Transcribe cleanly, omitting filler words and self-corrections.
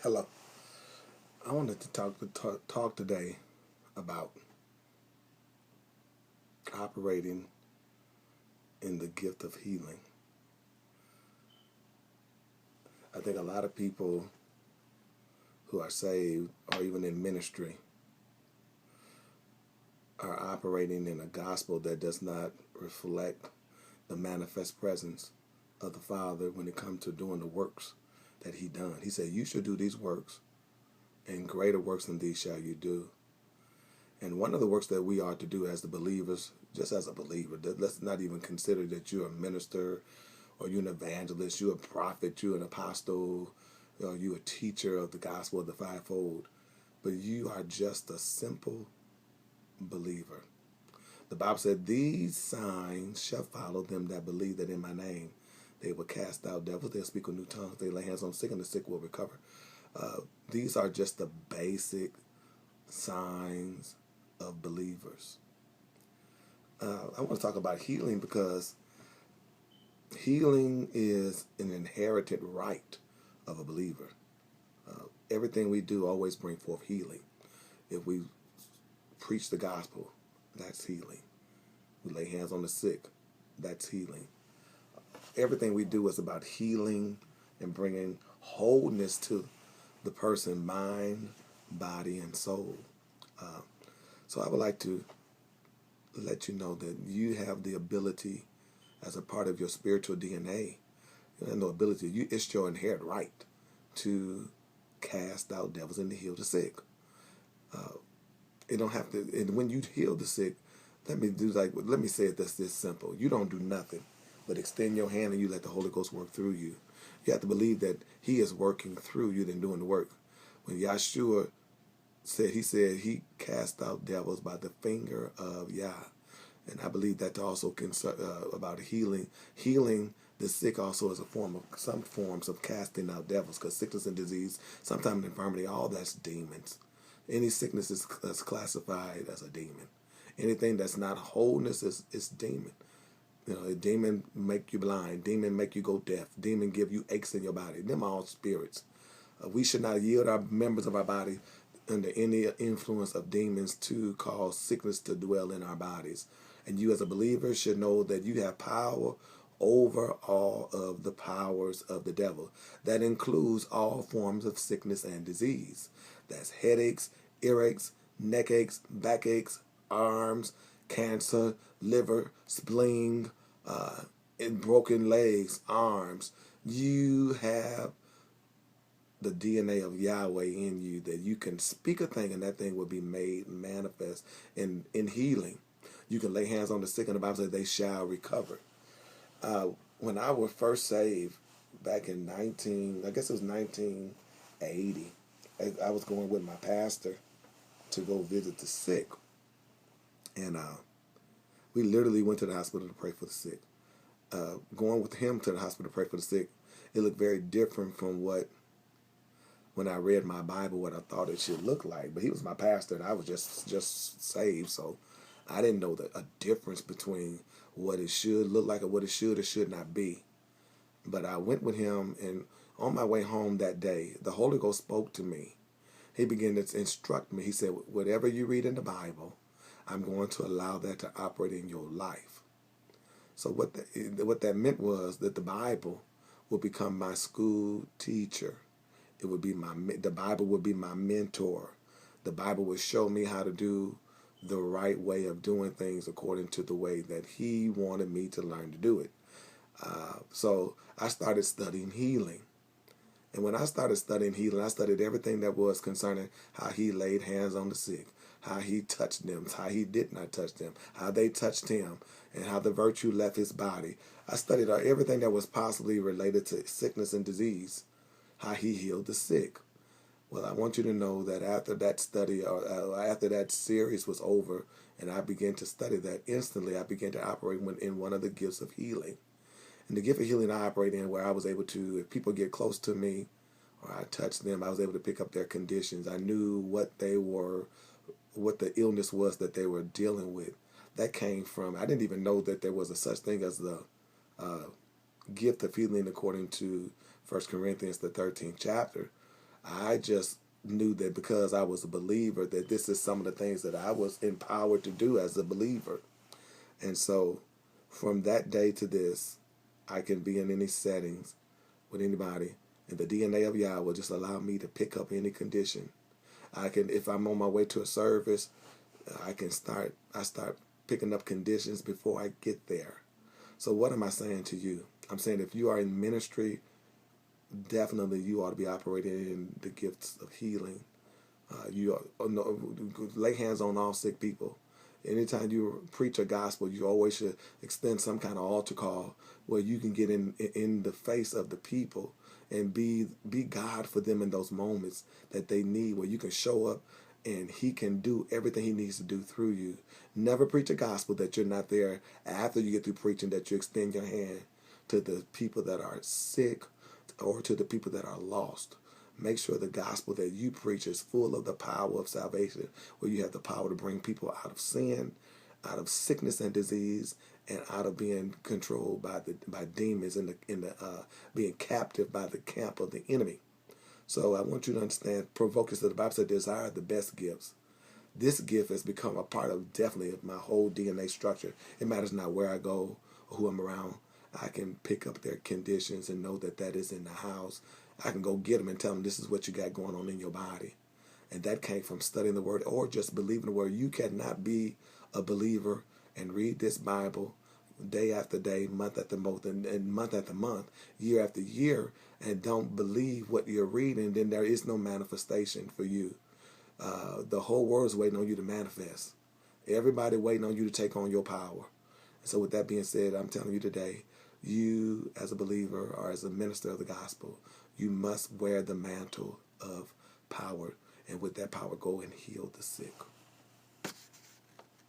Hello. I wanted to talk today about operating in the gift of healing. I think a lot of people who are saved or even in ministry are operating in a gospel that does not reflect the manifest presence of the Father when it comes to doing the works that He done. He said, "You should do these works, and greater works than these shall you do." And one of the works that we are to do as the believers, just as a believer, let's not even consider that you're a minister or you're an evangelist, you're a prophet, you're an apostle, or you're a teacher of the gospel of the fivefold, but you are just a simple believer. The Bible said, "These signs shall follow them that believe that in my name they will cast out devils, they'll speak with new tongues, they lay hands on the sick, and the sick will recover." These are just the basic signs of believers. I want to talk about healing because healing is an inherited right of a believer. Everything we do always bring forth healing. If we preach the gospel, that's healing. We lay hands on the sick, that's healing. Everything we do is about healing and bringing wholeness to the person, mind, body, and soul. So I would like to let you know that you have the ability as a part of your spiritual DNA. You have no ability. It's your inherent right to cast out devils and to heal the sick. You don't have to. And when you heal the sick, let me say it this simple. You don't do nothing but extend your hand and you let the Holy Ghost work through you. You have to believe that He is working through you than doing the work. When Yahshua said he cast out devils by the finger of Yah. And I believe that also about healing. Healing the sick also is some forms of casting out devils, because sickness and disease, sometimes infirmity, all that's demons. Any sickness is classified as a demon. Anything that's not wholeness is demon. A demon make you blind, demon make you go deaf, demon give you aches in your body. Them all spirits. We should not yield our members of our body under any influence of demons to cause sickness to dwell in our bodies. And you as a believer should know that you have power over all of the powers of the devil. That includes all forms of sickness and disease. That's headaches, earaches, neck aches, backaches, arms, cancer, liver, spleen, broken legs, arms. You have the DNA of Yahweh in you, that you can speak a thing and that thing will be made manifest in healing. You can lay hands on the sick, and the Bible says they shall recover. When I was first saved back in 1980, I was going with my pastor to go visit the sick. And we literally went to the hospital to pray for the sick. Going with him to the hospital to pray for the sick, it looked very different from when I read my Bible, what I thought it should look like. But he was my pastor, and I was just saved, so I didn't know a difference between what it should look like and what it should or should not be. But I went with him, and on my way home that day, the Holy Ghost spoke to me. He began to instruct me. He said, "Whatever you read in the Bible, I'm going to allow that to operate in your life." So what that meant was that the Bible would become my school teacher. It would be the Bible would be my mentor. The Bible would show me how to do the right way of doing things according to the way that He wanted me to learn to do it. So I started studying healing. And when I started studying healing, I studied everything that was concerning how He laid hands on the sick, how He touched them, how He did not touch them, how they touched Him, and how the virtue left His body. I studied everything that was possibly related to sickness and disease, how He healed the sick. Well, I want you to know that after that study, or after that series was over, and I began to study that, instantly I began to operate in one of the gifts of healing. And the gift of healing I operate in, where I was able to, if people get close to me or I touch them, I was able to pick up their conditions. I knew what they were, what the illness was that they were dealing with. That came from, I didn't even know that there was a such thing as the gift of healing according to 1 Corinthians, the 13th chapter. I just knew that because I was a believer, that this is some of the things that I was empowered to do as a believer. And so from that day to this, I can be in any settings with anybody, and the DNA of Yah will just allow me to pick up any condition. I can, if I'm on my way to a service, I start picking up conditions before I get there. So what am I saying to you? I'm saying if you are in ministry, definitely you ought to be operating in the gifts of healing. Lay hands on all sick people. Anytime you preach a gospel, you always should extend some kind of altar call where you can get in the face of the people and be God for them in those moments that they need, where you can show up and he can do everything he needs to do through you. Never preach a gospel that you're not there after you get through preaching, that you extend your hand to the people that are sick or to the people that are lost. Make sure the gospel that you preach is full of the power of salvation, where you have the power to bring people out of sin, out of sickness and disease, and out of being controlled by demons and being captive by the camp of the enemy. So I want you to understand, provoke us. The Bible said, desire the best gifts. This gift has become a part of definitely of my whole DNA structure. It matters not where I go or who I'm around. I can pick up their conditions and know that that is in the house. I can go get them and tell them this is what you got going on in your body. And that came from studying the word or just believing the word. You cannot be a believer and read this Bible day after day, month after month, and month after month, year after year, and don't believe what you're reading, then there is no manifestation for you. The whole world is waiting on you to manifest. Everybody waiting on you to take on your power. And so with that being said, I'm telling you today, you as a believer or as a minister of the gospel, you must wear the mantle of power. And with that power, go and heal the sick.